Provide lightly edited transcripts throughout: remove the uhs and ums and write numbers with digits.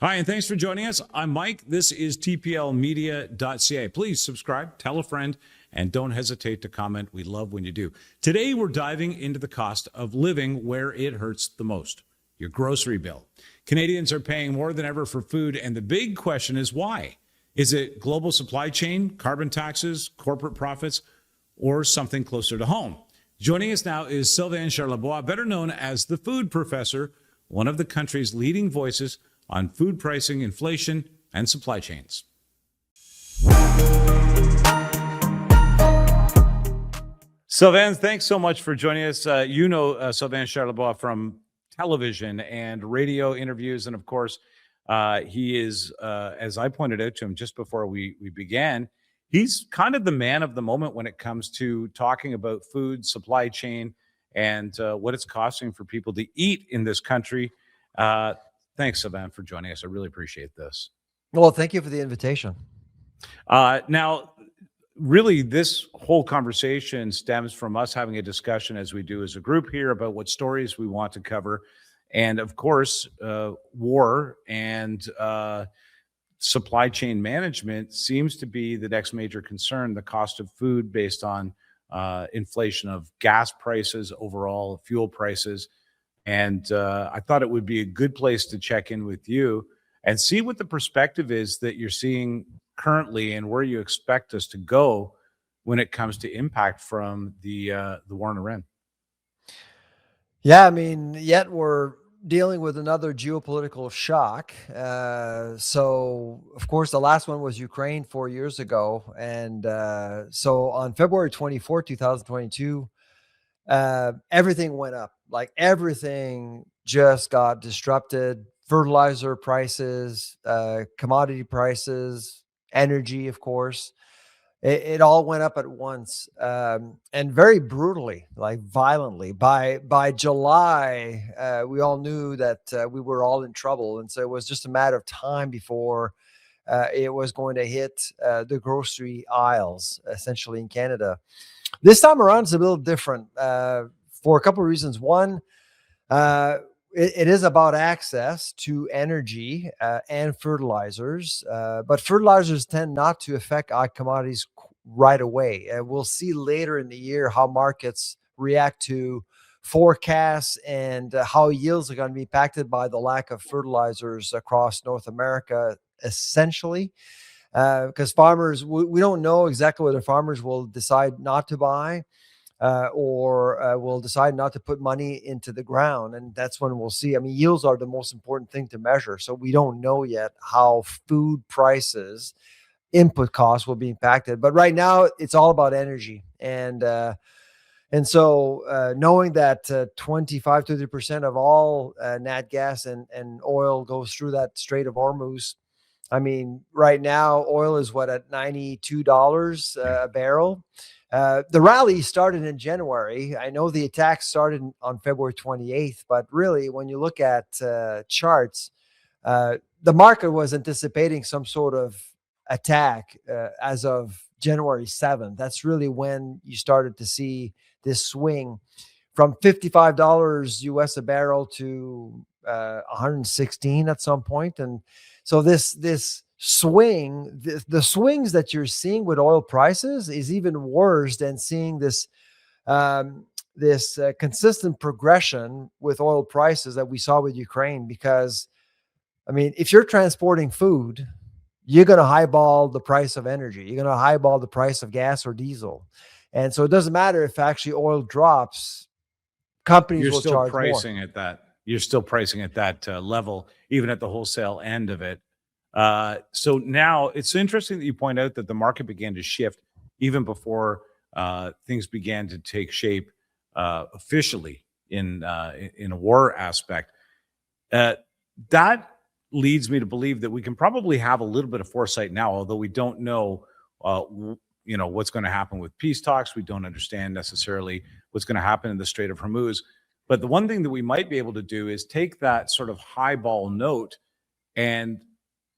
Hi, and thanks for joining us. I'm Mike. This is tplmedia.ca. Please subscribe, tell a friend, and don't hesitate to comment. We love when you do. Today, we're diving into the cost of living where it hurts the most, your grocery bill. Canadians are paying more than ever for food, and the big question is why? Is it global supply chain, carbon taxes, corporate profits, or something closer to home? Joining us now is Sylvain Charlebois, better known as the Food Professor, one of the country's leading voices on food pricing, inflation, and supply chains. Sylvain, thanks so much for joining us. Sylvain Charlebois from television and radio interviews. And of course, he is, as I pointed out to him just before we began, he's kind of the man of the moment when it comes to talking about food, supply chain, and what it's costing for people to eat in this country. Thanks, Sylvain, for joining us. I really appreciate this. Well, thank you for the invitation. Now, really, this whole conversation stems from us having a discussion as we do as a group here about what stories we want to cover. And of course, war and supply chain management seems to be the next major concern, the cost of food based on inflation of gas prices, overall fuel prices. And I thought it would be a good place to check in with you and see what the perspective is that you're seeing currently and where you expect us to go when it comes to impact from the war in Iran. Yeah, I mean, yet we're dealing with another geopolitical shock. So, of course, the last one was Ukraine 4 years ago. And so on February 24, 2022, everything went up. Like everything just got disrupted. Fertilizer prices, commodity prices, energy, of course. It all went up at once, and very brutally, like violently. By July, we all knew that we were all in trouble, and so it was just a matter of time before it was going to hit the grocery aisles, essentially in Canada. This time around, it's a little different for a couple of reasons. One, it is about access to energy and fertilizers, but fertilizers tend not to affect our commodities right away. We'll see later in the year how markets react to forecasts and how yields are going to be impacted by the lack of fertilizers across North America, essentially. Because farmers, we don't know exactly whether farmers will decide not to buy or will decide not to put money into the ground. And that's when we'll see. I mean, yields are the most important thing to measure. So we don't know yet how food prices, input costs will be impacted. But right now, it's all about energy. And so knowing that 25 to 30% of all nat gas and oil goes through that Strait of Hormuz. I mean, right now, oil is at $92 a barrel. The rally started in January. I know the attack started on February 28th, but really, when you look at charts, the market was anticipating some sort of attack as of January 7th. That's really when you started to see this swing from $55 US a barrel to 116 at some point. And so this swing, the swings that you're seeing with oil prices is even worse than seeing this consistent progression with oil prices that we saw with Ukraine. Because, I mean, if you're transporting food, you're going to highball the price of energy. You're going to highball the price of gas or diesel. And so it doesn't matter if actually oil drops, companies will charge more. You're still pricing at that level, even at the wholesale end of it. So now it's interesting that you point out that the market began to shift even before things began to take shape officially in a war aspect. That leads me to believe that we can probably have a little bit of foresight now, although we don't know, what's going to happen with peace talks. We don't understand necessarily what's going to happen in the Strait of Hormuz. But the one thing that we might be able to do is take that sort of highball note and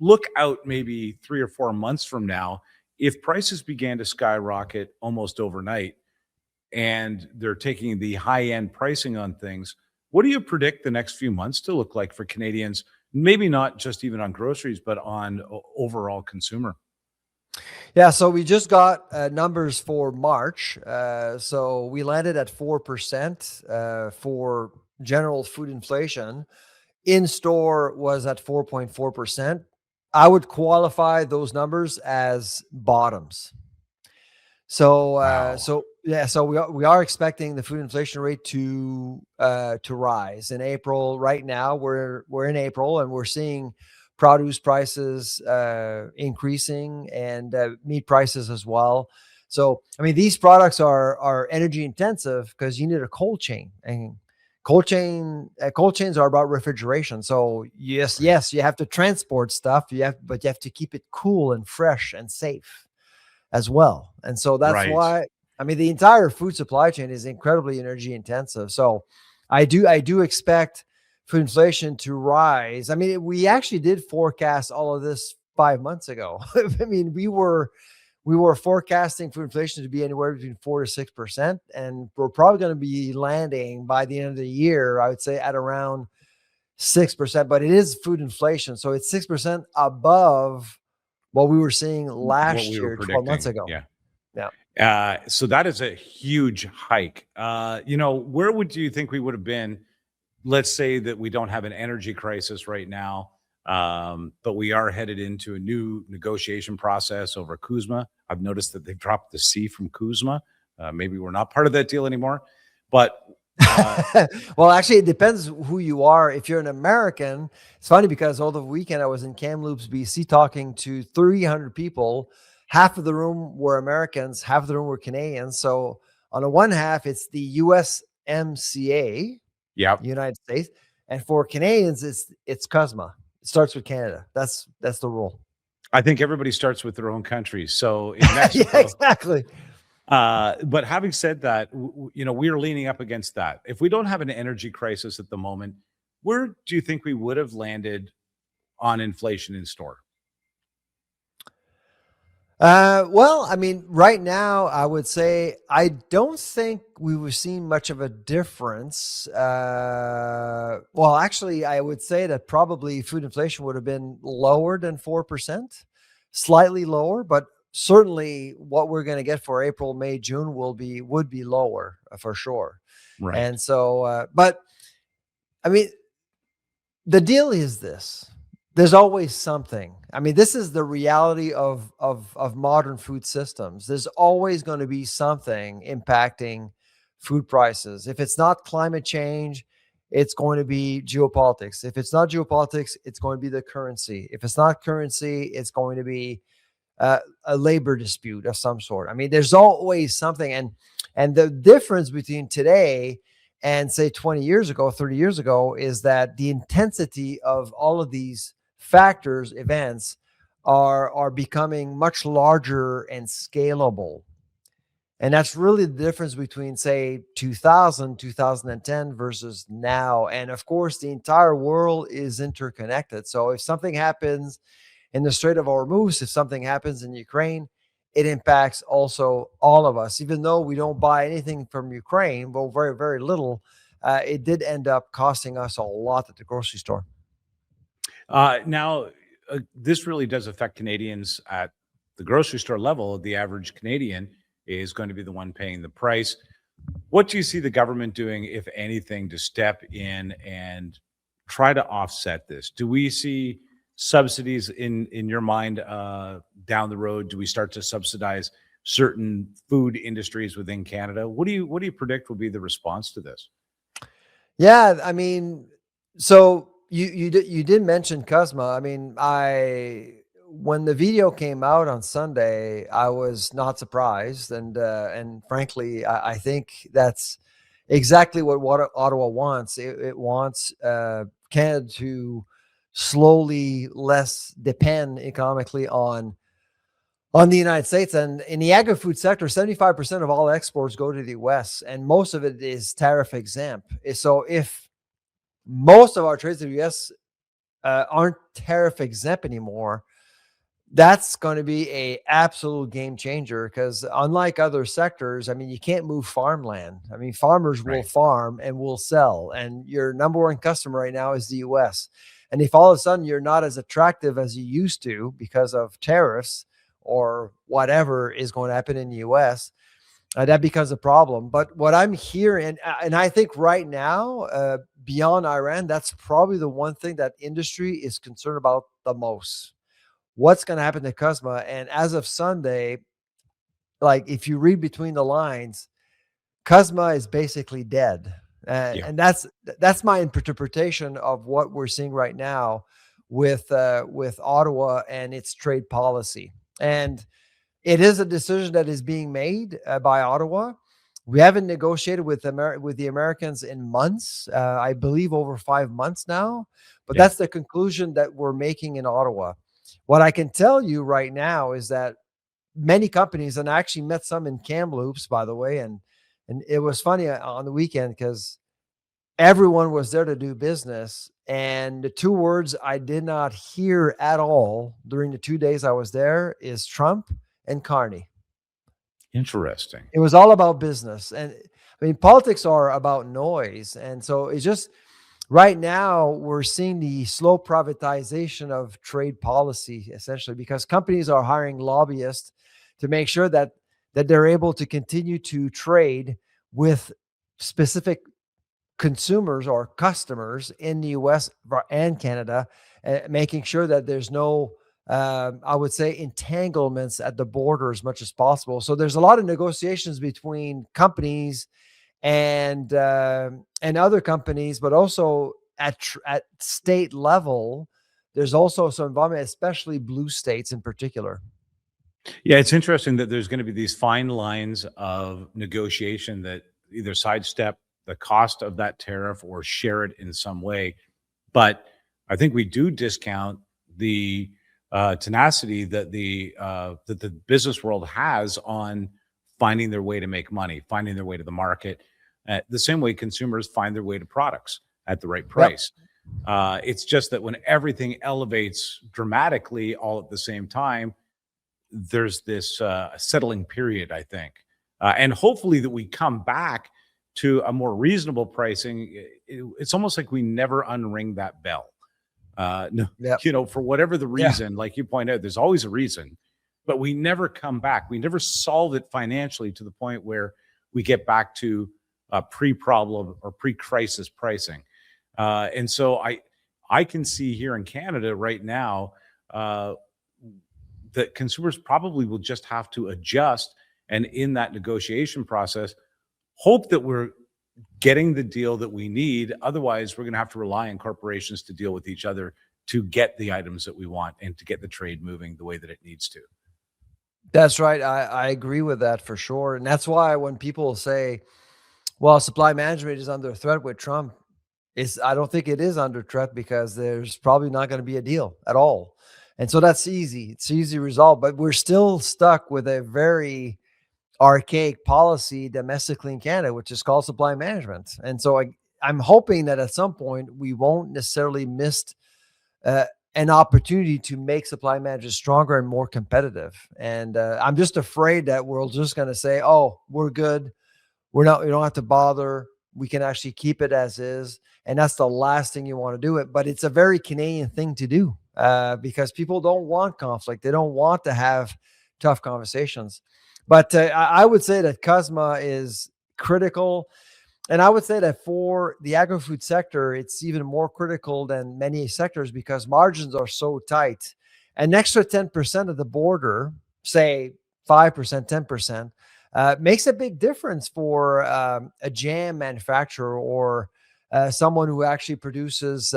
look out maybe 3 or 4 months from now. If prices began to skyrocket almost overnight and they're taking the high end pricing on things, what do you predict the next few months to look like for Canadians maybe not just even on groceries, but on overall consumer? Yeah, so we just got numbers for March. So we landed at 4% for general food inflation. In store was at 4.4%. I would qualify those numbers as bottoms. So, Wow. so we are expecting the food inflation rate to rise in April. Right now, we're in April, and we're seeing produce prices increasing, and meat prices as well. So, I mean, these products are energy intensive because you need a cold chain, and cold chains are about refrigeration. So Right. yes, you have to transport stuff. But you have to keep it cool and fresh and safe as well. And so that's Right. why, I mean, the entire food supply chain is incredibly energy intensive. So I do expect food inflation to rise. I mean, we actually did forecast all of this 5 months ago. I mean, we were forecasting food inflation to be anywhere between 4 to 6%, and we're probably going to be landing by the end of the year, I would say, at around 6%. But it is food inflation, so it's 6% above what we were seeing What we last were year, 12 months predicting. ago. Yeah. Yeah. So that is a huge hike. Where would you think we would have been? Let's say that we don't have an energy crisis right now, but we are headed into a new negotiation process over Kuzma. I've noticed that they've dropped the C from Kuzma. Maybe we're not part of that deal anymore. But uh, Well, actually, it depends who you are. If you're an American, it's funny because over the weekend I was in Kamloops, BC, talking to 300 people. Half of the room were Americans, half of the room were Canadians. So on the one half, it's the USMCA, yeah, United States, and for Canadians, it's CUSMA. It starts with Canada. That's the rule. I think everybody starts with their own country. So in Yeah, Mexico, exactly. but having said that, we are leaning up against that. If we don't have an energy crisis at the moment, where do you think we would have landed on inflation in store? Well, I mean, right now, I would say I don't think we were seeing much of a difference. Well, actually, I would say that probably food inflation would have been lower than 4%, slightly lower, but certainly what we're going to get for April, May, June would be lower for sure. Right. And so, but I mean, the deal is this: there's always something. I mean, this is the reality of modern food systems. There's always going to be something impacting food prices. If it's not climate change, it's going to be geopolitics. If it's not geopolitics, it's going to be the currency. If it's not currency, it's going to be a labor dispute of some sort. I mean, there's always something, and the difference between today and say 20 years ago, 30 years ago, is that the intensity of all of these factors, events, are becoming much larger and scalable. And that's really the difference between, say, 2000, 2010 versus now. And of course, the entire world is interconnected. So if something happens in the Strait of Hormuz, if something happens in Ukraine, it impacts also all of us. Even though we don't buy anything from Ukraine, well, very, very little, it did end up costing us a lot at the grocery store. Now, this really does affect Canadians at the grocery store level. The average Canadian is going to be the one paying the price. What do you see the government doing, if anything, to step in and try to offset this? Do we see subsidies in your mind down the road? Do we start to subsidize certain food industries within Canada? What do you predict will be the response to this? Yeah, I mean, so you did mention Cosma. I mean, I when the video came out on Sunday, I was not surprised, and frankly, I think that's exactly what Ottawa wants. It wants Canada to slowly less depend economically on the United States. And in the agri-food sector, 75% of all exports go to the US, and most of it is tariff exempt. So if most of our trades to the US aren't tariff exempt anymore, that's going to be a absolute game changer, because unlike other sectors, I mean, you can't move farmland. I mean, farmers will Right. farm and will sell, and your number one customer right now is the US. And if all of a sudden you're not as attractive as you used to because of tariffs or whatever is going to happen in the US, that becomes a problem. But what I'm hearing, and I think right now, beyond Iran, that's probably the one thing that industry is concerned about the most. What's going to happen to CUSMA? And as of Sunday, like if you read between the lines, CUSMA is basically dead. Yeah. And that's my interpretation of what we're seeing right now with Ottawa and its trade policy. And it is a decision that is being made by Ottawa. We haven't negotiated with the Americans in months, I believe over 5 months now, but Yeah. that's the conclusion that we're making in Ottawa. What I can tell you right now is that many companies, and I actually met some in Kamloops, by the way, and it was funny on the weekend because everyone was there to do business. And the two words I did not hear at all during the 2 days I was there is Trump and Carney. Interesting. It was all about business. And I mean, politics are about noise. And so it's just right now we're seeing the slow privatization of trade policy, essentially, because companies are hiring lobbyists to make sure that they're able to continue to trade with specific consumers or customers in the US and Canada, making sure that there's no, I would say, entanglements at the border as much as possible. So there's a lot of negotiations between companies and other companies, but also at state level, there's also some involvement, especially blue states in particular. Yeah, it's interesting that there's going to be these fine lines of negotiation that either sidestep the cost of that tariff or share it in some way. But I think we do discount the tenacity that the business world has on finding their way to make money, finding their way to the market, the same way consumers find their way to products at the right price. It's just that when everything elevates dramatically all at the same time, there's this settling period, I think. And hopefully that we come back to a more reasonable pricing. It's almost like we never unring that bell. No, for whatever the reason, like you point out, there's always a reason, but we never come back. We never solve it financially to the point where we get back to pre-problem or pre-crisis pricing. And so I can see here in Canada right now that consumers probably will just have to adjust, and in that negotiation process, hope that we're getting the deal that we need. Otherwise, we're going to have to rely on corporations to deal with each other to get the items that we want and to get the trade moving the way that it needs to. That's right. I agree with that for sure. And that's why when people say, well, supply management is under threat with Trump, I don't think it is under threat because there's probably not going to be a deal at all. And so that's easy. It's easy resolved, but we're still stuck with a very archaic policy domestically in Canada, which is called supply management. And so I'm hoping that at some point we won't necessarily miss an opportunity to make supply management stronger and more competitive. And I'm just afraid that we're just going to say, oh, we're good. We don't have to bother. We can actually keep it as is. And that's the last thing you want to do it. But it's a very Canadian thing to do because people don't want conflict. They don't want to have tough conversations. But I would say that CUSMA is critical. And I would say that for the agri-food sector, it's even more critical than many sectors because margins are so tight. An extra 10% of the border, say 5%, 10%, makes a big difference for a jam manufacturer or someone who actually produces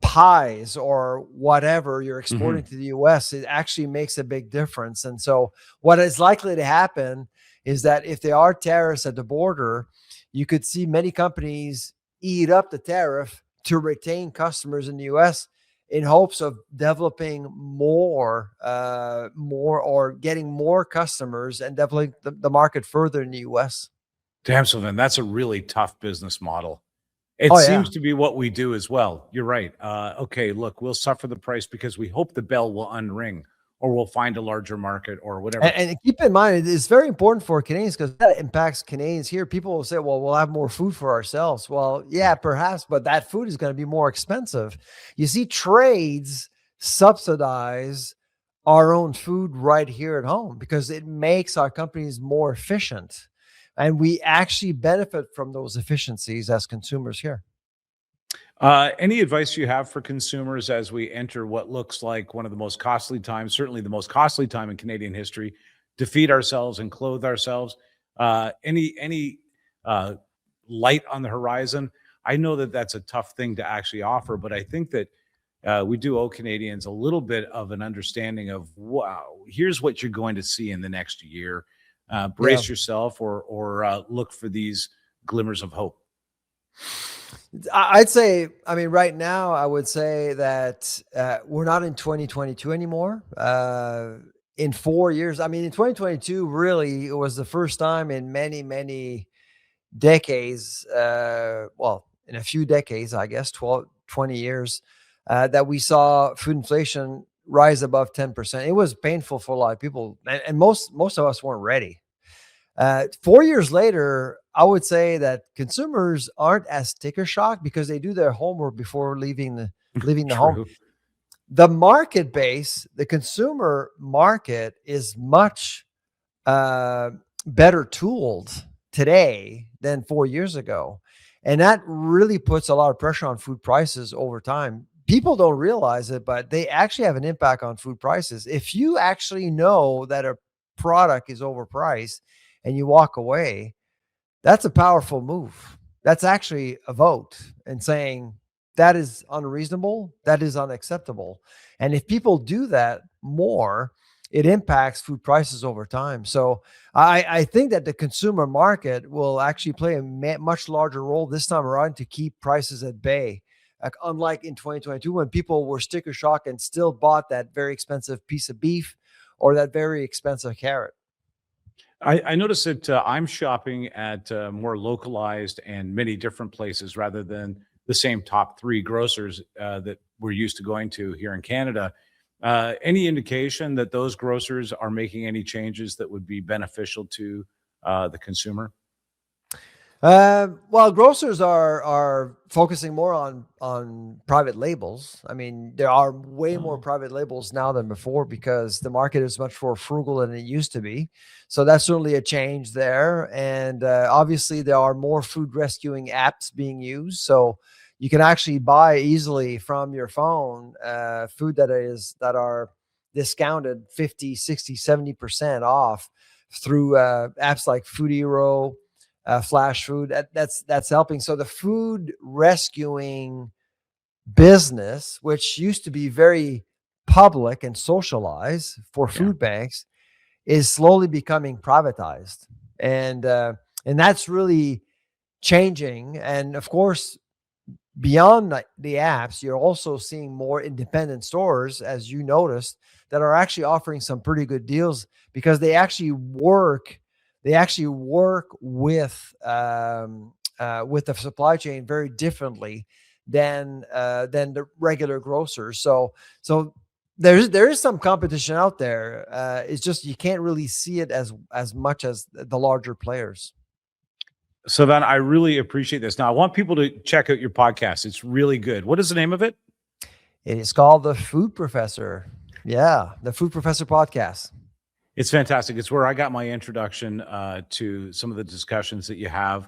pies or whatever you're exporting to the US. It actually makes a big difference. And so what is likely to happen is that if there are tariffs at the border, you could see many companies eat up the tariff to retain customers in the US in hopes of developing more or getting more customers and developing the market further in the US. Damn, Sylvain, that's a really tough business model. It seems to be what we do as well. You're right. Okay, look, we'll suffer the price because we hope the bell will unring or we'll find a larger market or whatever. And keep in mind, it's very important for Canadians because that impacts Canadians here. People will say, well, we'll have more food for ourselves. Well, yeah, perhaps, but that food is going to be more expensive. You see, trades subsidize our own food right here at home because it makes our companies more efficient. And we actually benefit from those efficiencies as consumers here. Any advice you have for consumers as we enter what looks like one of the most costly times, certainly the most costly time in Canadian history, to feed ourselves and clothe ourselves? Any light on the horizon? I know that that's a tough thing to actually offer, but I think that we do owe Canadians a little bit of an understanding of, wow, here's what you're going to see in the next year. Brace yourself, or look for these glimmers of hope. I'd say, I mean, right now, I would say that we're not in 2022 anymore. In 4 years, I mean, in 2022, really, it was the first time in many, many decades, well, in a few decades, I guess, 12, 20 years, that we saw food inflation rise above 10%. It was painful for a lot of people, and most of us weren't ready. 4 years later, I would say that consumers aren't as sticker shock because they do their homework before leaving the home. True. The market base, the consumer market, is much better tooled today than 4 years ago, and that really puts a lot of pressure on food prices over time. People don't realize it, but they actually have an impact on food prices. If you actually know that a product is overpriced and you walk away, that's a powerful move. That's actually a vote and saying that is unreasonable, that is unacceptable. And if people do that more, it impacts food prices over time. So I think that the consumer market will actually play a much larger role this time around to keep prices at bay. Like, unlike in 2022, when people were sticker shock and still bought that very expensive piece of beef or that very expensive carrot. I noticed that I'm shopping at more localized and many different places rather than the same top three grocers that we're used to going to here in Canada. Any indication that those grocers are making any changes that would be beneficial to the consumer? Well, grocers are focusing more on private labels. I mean, there are way more private labels now than before because the market is much more frugal than it used to be. So that's certainly a change there. And obviously, there are more food rescuing apps being used. So you can actually buy easily from your phone food that are discounted 50, 60, 70% off through apps like Food Hero, Flash Food. That's helping. So the food rescuing business, which used to be very public and socialized for food banks, is slowly becoming privatized, and that's really changing. And of course, beyond the apps, you're also seeing more independent stores, as you noticed, that are actually offering some pretty good deals because they actually work with the supply chain very differently than the regular grocers. So there is some competition out there. It's just you can't really see it as much as the larger players. So then I really appreciate this. Now I want people to check out your podcast. It's really good. What is the name of it? It is called The Food Professor. Yeah, The Food Professor Podcast. It's fantastic. It's where I got my introduction to some of the discussions that you have.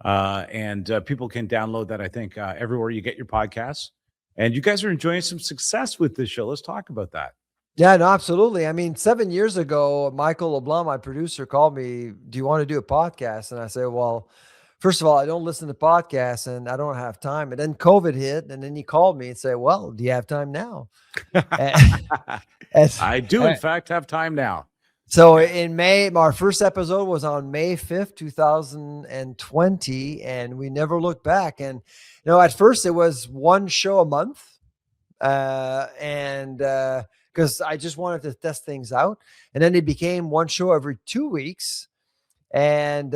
And people can download that, I think, everywhere you get your podcasts. And you guys are enjoying some success with this show. Let's talk about that. Yeah, no, absolutely. I mean, 7 years ago, Michael LeBlanc, my producer, called me, do you want to do a podcast? And I said, well, first of all, I don't listen to podcasts and I don't have time. And then COVID hit, and then he called me and said, well, do you have time now? I do, in fact, have time now. So in May, our first episode was on May 5th, 2020, and we never looked back. And, at first it was one show a month. Because I just wanted to test things out. And then it became one show every 2 weeks. And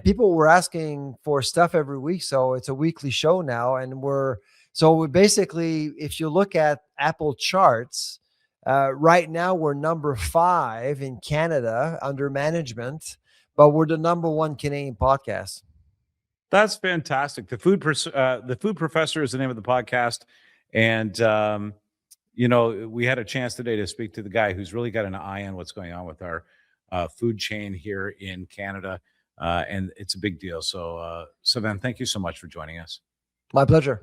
people were asking for stuff every week. So it's a weekly show now. And we basically, if you look at Apple charts, Right now, we're number 5 in Canada under management, but we're the number 1 Canadian podcast. That's fantastic. The Food Professor is the name of the podcast, and we had a chance today to speak to the guy who's really got an eye on what's going on with our food chain here in Canada, and it's a big deal. So, Sylvain, thank you so much for joining us. My pleasure.